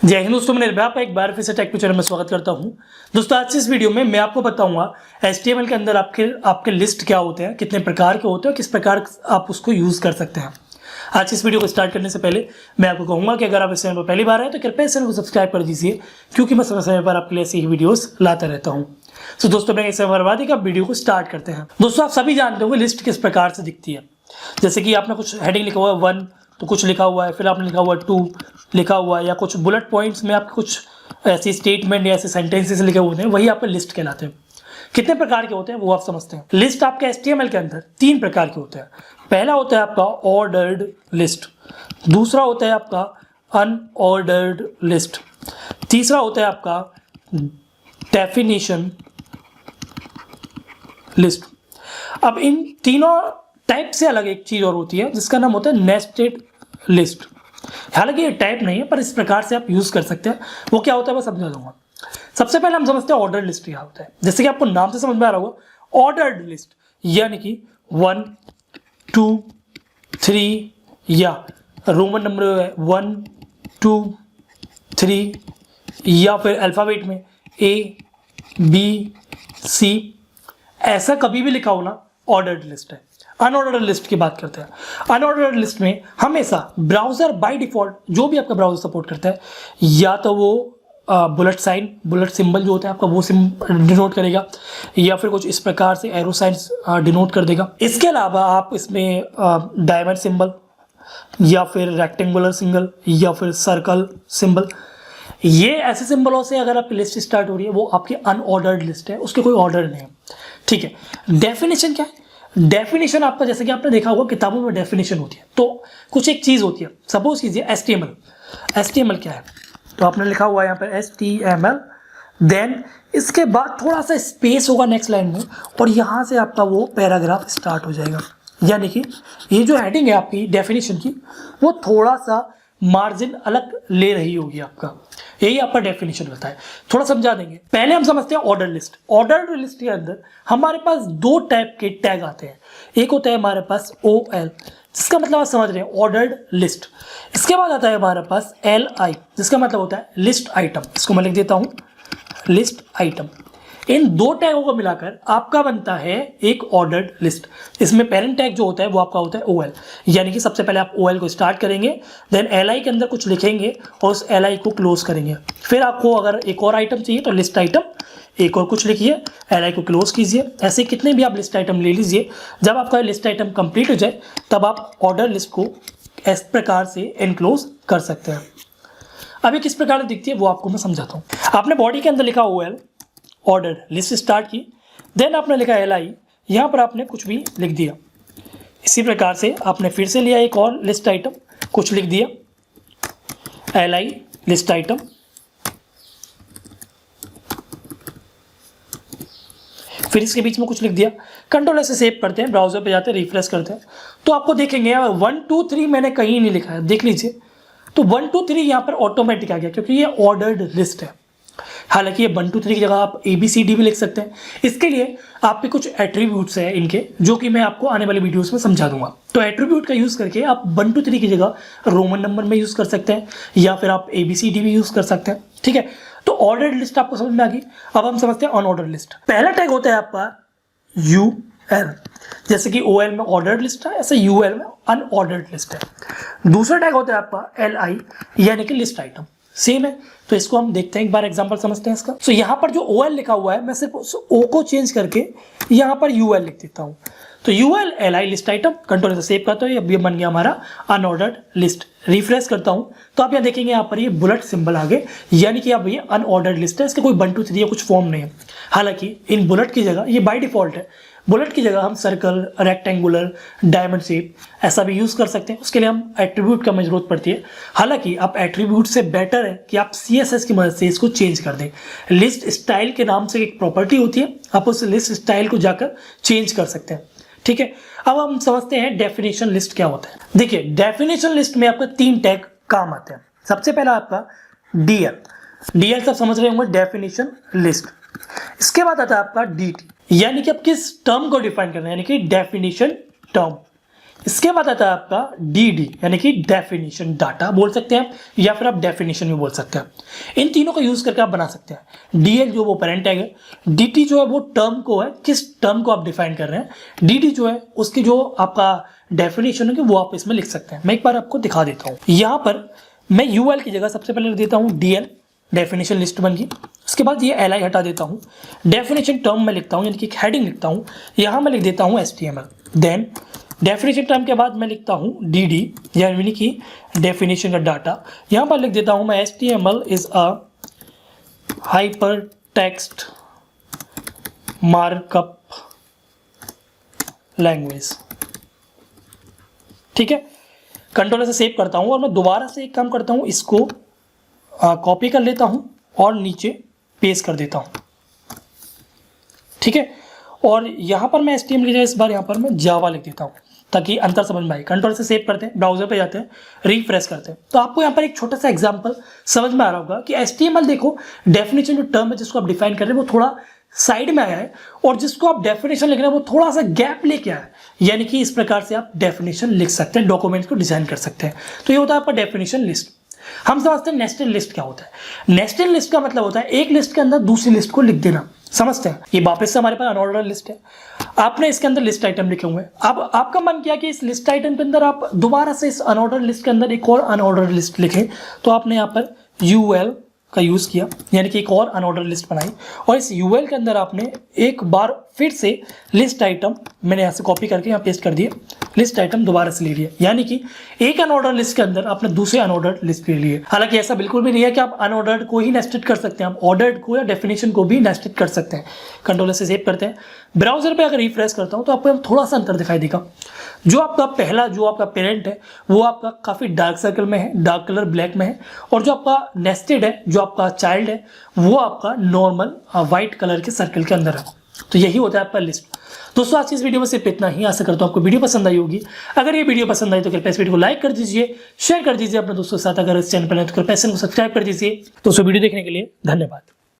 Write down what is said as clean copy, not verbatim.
जय हिंद दोस्तों, मैं निर्भय आपका एक बार फिर से टेक चैनल में स्वागत करता हूं। दोस्तों आज इस वीडियो में मैं आपको बताऊंगा HTML के अंदर आपके लिस्ट क्या होते हैं, कितने प्रकार के होते हैं, किस प्रकार आप उसको यूज़ कर सकते हैं। आज इस वीडियो को स्टार्ट करने से पहले मैं आपको कहूँगा कि अगर आप इस चैनल पर पहली बार आए तो कृपया इस चैनल को सब्सक्राइब कर दीजिए, क्योंकि मैं समय समय पर आपके लिए ऐसी ही वीडियोज़ लाता रहता हूँ। तो दोस्तों मैं इसे बर्बादी का वीडियो को स्टार्ट करते हैं। दोस्तों आप सभी जानते होंगे लिस्ट किस प्रकार से दिखती है। जैसे कि आपने कुछ हेडिंग लिखा हुआ है 1 तो कुछ लिखा हुआ है, फिर आपने लिखा हुआ है 2 लिखा हुआ है, या कुछ बुलेट पॉइंट्स में आपके कुछ ऐसी स्टेटमेंट या ऐसे सेंटेंसेस लिखे हुए हैं, वही आपका लिस्ट कहलाते हैं। कितने प्रकार के होते हैं वो आप समझते हैं। लिस्ट आपके HTML के अंदर 3 प्रकार के होते हैं। पहला होता है आपका ऑर्डर्ड लिस्ट, दूसरा होता है आपका अनऑर्डर्ड लिस्ट, तीसरा होता है आपका डेफिनेशन लिस्ट। अब इन तीनों टाइप से अलग एक चीज़ और होती है जिसका नाम होता है नेस्टेड लिस्ट। हालांकि ये टाइप नहीं है, पर इस प्रकार से आप यूज़ कर सकते हैं। वो क्या होता है मैं समझा दूंगा। सबसे पहले हम समझते हैं ऑर्डर लिस्ट क्या होता है। जैसे कि आपको नाम से समझ में आ रहा होगा, ऑर्डर्ड लिस्ट यानी कि 1 2 3 या रोमन नंबर है 1 2 3 या फिर अल्फ़ाबेट में ABC, ऐसा कभी भी लिखा हो ना, ऑर्डर्ड लिस्ट है। अनऑर्डर्ड लिस्ट की बात करते हैं। अनऑर्डर्ड लिस्ट में हमेशा ब्राउज़र बाय डिफ़ॉल्ट जो भी आपका ब्राउज़र सपोर्ट करता है, या तो वो बुलेट साइन, बुलेट सिंबल जो होता है आपका वो डिनोट करेगा, या फिर कुछ इस प्रकार से एरो साइंस डिनोट कर देगा। इसके अलावा आप इसमें डायमंड सिंबल या फिर रेक्टेंगुलर सिंबल या फिर सर्कल सिंबल, ये ऐसे सिंबलों से अगर आपकी लिस्ट स्टार्ट हो रही है वो आपकी अनऑर्डर्ड लिस्ट है, उसके कोई ऑर्डर नहीं है। ठीक है। डेफिनेशन क्या है? डेफिनेशन आपका, जैसे कि आपने देखा होगा किताबों में डेफिनेशन होती है, तो कुछ एक चीज़ होती है। सपोज कीजिए HTML क्या है, तो आपने लिखा हुआ है यहाँ पर HTML, देन इसके बाद थोड़ा सा स्पेस होगा नेक्स्ट लाइन में, और यहाँ से आपका वो पैराग्राफ स्टार्ट हो जाएगा। यानी कि ये जो हेडिंग है आपकी डेफिनेशन की, वो थोड़ा सा मार्जिन अलग ले रही होगी आपका, यही आपका डेफिनेशन होता है। थोड़ा समझा देंगे। पहले हम समझते हैं ऑर्डर लिस्ट। ऑर्डर लिस्ट के अंदर हमारे पास 2 टाइप के टैग आते हैं। एक होता है हमारे पास OL, जिसका मतलब आप समझ रहे हैं ऑर्डर्ड लिस्ट। इसके बाद आता है हमारे पास LI, जिसका मतलब होता है लिस्ट आइटम। इसको मैं लिख देता हूँ, लिस्ट आइटम। इन 2 टैगों को मिलाकर आपका बनता है एक ऑर्डर्ड लिस्ट। इसमें पेरेंट टैग जो होता है वो आपका होता है OL, यानी कि सबसे पहले आप OL को स्टार्ट करेंगे, देन LI के अंदर कुछ लिखेंगे और उस LI को क्लोज करेंगे। फिर आपको अगर एक और आइटम चाहिए तो लिस्ट आइटम, एक और कुछ लिखिए, LI को क्लोज कीजिए। ऐसे कितने भी आप लिस्ट आइटम ले लीजिए। जब आपका लिस्ट आइटम कंप्लीट हो जाए तब आप ऑर्डर लिस्ट को इस प्रकार से एनक्लोज कर सकते हैं। अभी किस प्रकार से दिखती है वो आपको मैं समझाता हूँ। आपने बॉडी के अंदर लिखा OL, ऑर्डर लिस्ट स्टार्ट की, देन आपने लिखा LI, यहाँ पर आपने कुछ भी लिख दिया। इसी प्रकार से आपने फिर से लिया एक और लिस्ट आइटम, कुछ लिख दिया, LI लिस्ट आइटम, फिर इसके बीच में कुछ लिख दिया। कंट्रोल से सेव करते हैं, ब्राउजर पे जाते हैं, रिफ्रेश करते हैं, तो आपको देखेंगे 1 2 3 मैंने कहीं नहीं लिखा है, देख लीजिए। तो 1 2 3 यहाँ पर ऑटोमेटिक आ गया, क्योंकि ये ऑर्डर्ड लिस्ट है। हालांकि ये 1 2 3 की जगह आप ABCD भी लिख सकते हैं। इसके लिए आपके कुछ एट्रीब्यूट्स हैं इनके, जो कि मैं आपको आने वाली वीडियोस में समझा दूंगा। तो एट्रीब्यूट का यूज़ करके आप 1 2 3 की जगह रोमन नंबर में यूज़ कर सकते हैं, या फिर आप ABCD भी यूज़ कर सकते हैं। ठीक है। तो ऑर्डर्ड लिस्ट आपको समझ में आ गई। अब हम समझते हैं अनऑर्डर्ड लिस्ट। पहला टैग होता है आपका UL, जैसे कि OL में ऑर्डर्ड लिस्ट है, ऐसे UL में अनऑर्डर्ड लिस्ट है। दूसरा टैग होता है आपका LI, यानी कि लिस्ट आइटम, सेम है। तो इसको हम देखते हैं, एक बार एग्जांपल समझते हैं इसका। तो यहाँ पर जो OL लिखा हुआ है, मैं सिर्फ उस O को चेंज करके यहाँ पर UL लिख देता हूँ। तो UL LI list item, control से सेव करता हूँ, अब ये बन गया हमारा अनऑर्डर्ड लिस्ट। रिफ्रेश करता हूँ तो आप यहाँ देखेंगे यहाँ पर ये बुलेट सिंबल आ गए, यानी कि अब ये अनऑर्डर्ड लिस्ट है, इसके कोई 1 2 3 या कुछ फॉर्म नहीं है। हालांकि इन बुलेट की जगह, ये बाय डिफॉल्ट है, बुलेट की जगह हम सर्कल, रेक्टेंगुलर, डायमंड शेप ऐसा भी यूज़ कर सकते हैं। उसके लिए हम एट्रीब्यूट का हमें जरूरत पड़ती है। हालांकि आप एट्रीब्यूट से बेटर है कि आप CSS की मदद से इसको चेंज कर दें। लिस्ट स्टाइल के नाम से एक प्रॉपर्टी होती है, आप उस लिस्ट स्टाइल को जाकर चेंज कर सकते हैं। ठीक है। अब हम समझते हैं डेफिनेशन लिस्ट क्या होता है। देखिए, डेफिनेशन लिस्ट में आपका 3 टैग काम आते हैं। सबसे पहला आपका DL सब समझ रहे होंगे, डेफिनेशन लिस्ट। इसके बाद आता है आपका DT, यानी कि आप किस टर्म को डिफाइन करना है, यानी कि डेफिनेशन टर्म। इसके बाद आता है आपका DD यानी कि डेफिनेशन डाटा बोल सकते हैं या फिर आप डेफिनेशन भी बोल सकते हैं। इन तीनों का यूज करके आप बना सकते हैं। DL जो वो पेरेंट टैग है, DT जो है वो टर्म को है, किस टर्म को आप डिफाइन कर रहे हैं, DD जो है उसकी जो आपका डेफिनेशन है वो आप इसमें लिख सकते हैं। मैं एक बार आपको दिखा देता हूँ। यहाँ पर मैं UL की जगह सबसे पहले लिख देता हूँ DL, डेफिनेशन लिस्ट बन गई। उसके बाद ये LI हटा देता हूँ, डेफिनेशन टर्म में लिखता हूँ यानी कि हेडिंग लिखता हूँ, यहाँ मैं लिख देता हूँ HTML। देन डेफिनेशन टर्म के बाद मैं लिखता हूँ DD यानी कि डेफिनेशन का डाटा, यहाँ पर लिख देता हूँ मैं HTML is a hyper text markup language. ठीक है, कंट्रोल से सेव करता हूँ और मैं दोबारा से एक काम करता हूँ, इसको कॉपी कर लेता हूँ और नीचे पेस्ट कर देता हूँ। ठीक है, और यहाँ पर मैं HTML की जगह इस बार यहाँ पर मैं जावा लिख देता हूँ ताकि अंतर समझ में आए। कंट्रोल से सेव करते हैं, ब्राउजर पे जाते हैं, रिफ्रेश करते हैं, तो आपको यहाँ पर एक छोटा सा एग्जांपल समझ में आ रहा होगा कि HTML देखो डेफिनेशन जो टर्म है जिसको आप डिफाइन कर रहे हैं वो थोड़ा साइड में आया है और जिसको आप डेफिनेशन लिख रहे हैं वो थोड़ा सा गैप लेके आया है, यानी कि इस प्रकार से आप डेफिनेशन लिख सकते हैं, डॉक्यूमेंट्स को डिजाइन कर सकते हैं। तो ये होता है आपका डेफिनेशन लिस्ट। हम समझते हैं नेस्टेड लिस्ट क्या होता है। नेस्टेड लिस्ट का मतलब होता है एक लिस्ट के अंदर दूसरी लिस्ट को लिख देना। समझते हैं, ये वापस से हमारे पास अनऑर्डर लिस्ट है, आपने इसके अंदर लिस्ट आइटम लिखे हुए हैं। अब आपका मन किया कि इस लिस्ट आइटम के अंदर आप दोबारा से इस अनऑर्डर लिस्ट के अंदर एक और अनऑर्डर लिस्ट लिखें, तो आपने यहाँ पर UL का यूज़ किया यानी कि एक और अनऑर्डर लिस्ट बनाई और इस UL के अंदर आपने एक बार फिर से लिस्ट आइटम मैंने यहाँ से कॉपी करके यहाँ पेस्ट कर दिए, लिस्ट आइटम दोबारा से ले लिए, यानी कि एक अनऑर्डर लिस्ट के अंदर आपने दूसरे अनऑर्डर लिस्ट ले लिए। हालांकि ऐसा बिल्कुल भी नहीं है कि आप अनऑर्डर्ड को ही नेस्टेड कर सकते हैं, आप ऑर्डर्ड को या डेफिनेशन को भी नेस्टेड कर सकते हैं। कंट्रोल से सेव करते हैं, ब्राउजर पे अगर रिफ्रेश करता हूँ तो आपको थोड़ा सा अंतर दिखाई देगा। जो आपका पहला जो आपका पेरेंट है वो आपका काफ़ी डार्क सर्कल में है, डार्क कलर ब्लैक में है, और जो आपका नेस्टेड है, जो आपका चाइल्ड है, वो आपका नॉर्मल वाइट कलर के सर्कल के अंदर है। तो यही होता है आपका लिस्ट। दोस्तों आज की इस वीडियो में सिर्फ इतना ही। आशा करता हूँ आपको वीडियो पसंद आई होगी। अगर ये वीडियो पसंद आई तो कृपया इस वीडियो को लाइक कर दीजिए, शेयर कर दीजिए अपने दोस्तों के साथ। अगर इस चैनल पर नहीं तो कृपया चैनल को सब्सक्राइब कर दीजिए। दोस्तों वीडियो देखने के लिए धन्यवाद।